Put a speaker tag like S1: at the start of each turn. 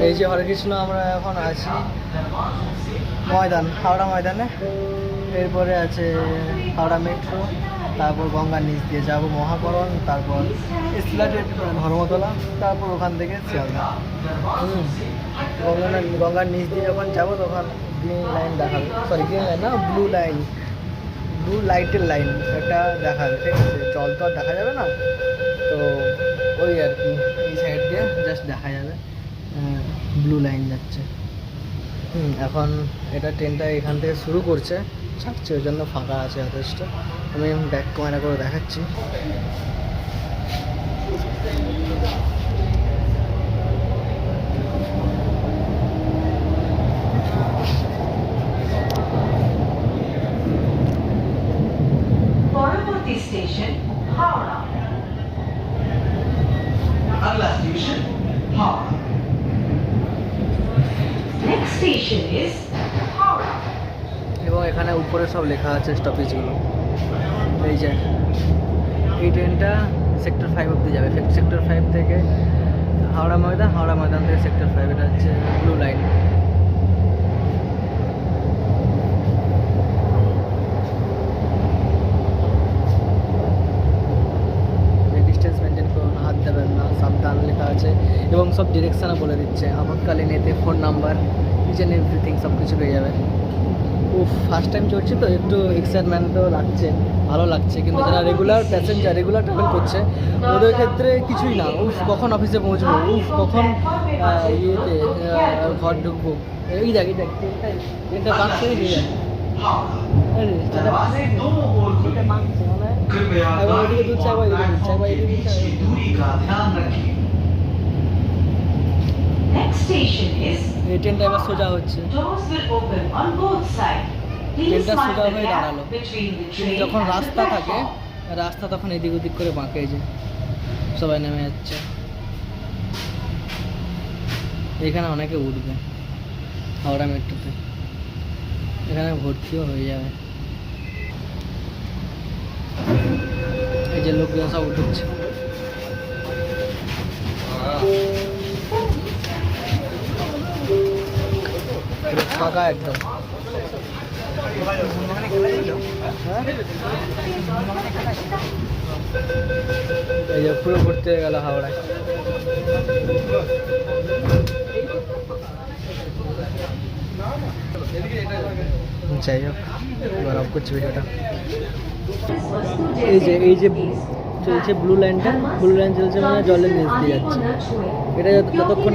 S1: এই যে হরেকৃষ্ণ আমরা এখন আছি ময়দান, হাওড়া ময়দানে। এরপরে আছে হাওড়া মেট্রো, তারপর গঙ্গার নিচ দিয়ে যাব মহাকরণ, তারপর সিলেটের ধর্মতলা, তারপর ওখান থেকে শিয়ালদা। গঙ্গার নিচ দিয়ে যখন যাবো তখন গ্রিন লাইন দেখাবে, সরি গ্রিন লাইন না, ব্লু লাইন, ব্লু লাইটের লাইন একটা দেখাবে, ঠিক আছে? জল তো আর দেখা যাবে না, তো ওই আর কি এই সাইড দিয়ে জাস্ট দেখা যাবে ব্লু লাইন যাচ্ছে। এখন এটা ট্রেনটা এখান থেকে শুরু করছে, ছাড়ছে, ওই জন্য ফাঁকা আছে যথেষ্ট। আমি ব্যাক ক্যামেরা করে দেখাচ্ছি।
S2: পরবর্তী স্টেশন হাওড়া।
S3: अगला station Howrah.
S2: Next station is Howrah.
S1: এবং এখানে উপরে সব লেখা আছে স্টপেজগুলো। এই যে এই ট্রেনটা সেক্টর 5 অবধি যাবে, সেক্টর 5 থেকে হাওড়া ময়দান, হাওড়া ময়দান থেকে সেক্টর 5, এটা হচ্ছে ব্লু লাইন। ডিস্টেন্স মেনটেন করুন, হাত দেবেন না, সাবধান লেখা আছে, এবং সব ডিরেকশানও বলে দিচ্ছে। আপাতকালীন এতে phone number, each and everything সব কিছু পেয়ে যাবে। ফার্স্ট টাইম চড়ছি তো একটু এক্সাইটমেন্ট তো লাগছে, ভালো লাগছে, কিন্তু যারা রেগুলার প্যাসেঞ্জার, রেগুলার ট্রাভেল করছে, ওদের ক্ষেত্রে কিছুই না। কখন অফিসে পৌঁছবো, কখন ইয়েতে ঘর ঢুকবো, এই দেখ ট্রেনটা বাঁকছে,
S3: कृपया दूरी का ध्यान रखें।
S2: Next station is
S1: এই ট্রেনটা এবার সোজা হচ্ছে,
S2: doors will open on both sides. Please
S1: ট্রেনটা
S2: mind
S1: সোজা
S2: the
S1: হয়ে
S2: gap
S1: দাঁড়ালো।
S2: between the
S1: কিন্তু
S2: train
S1: যখন
S2: and the
S1: রাস্তা থাকে,
S2: platform.
S1: রাস্তা তখন এদিক ওদিক করে বাঁকে, এই যে সবাই নেমে যাচ্ছে। এখানে অনেকে উঠবে হাওড়া মেট্রোতে, এখানে ভর্তিও হয়ে যাবে। এই যে লোকজন সব উঠছে, ফাঁকা একদম। হ্যাঁ? এই যে পুরো ঘুরতে গেল হাওড়ায়। যাই হোক, এবার অফ করছি ভিডিওটা। এই যে চলছে ব্লু লাইনটা, ব্লু লাইন চলছে মানে জলের নিচ দিয়ে যাচ্ছে। এটা যতক্ষণ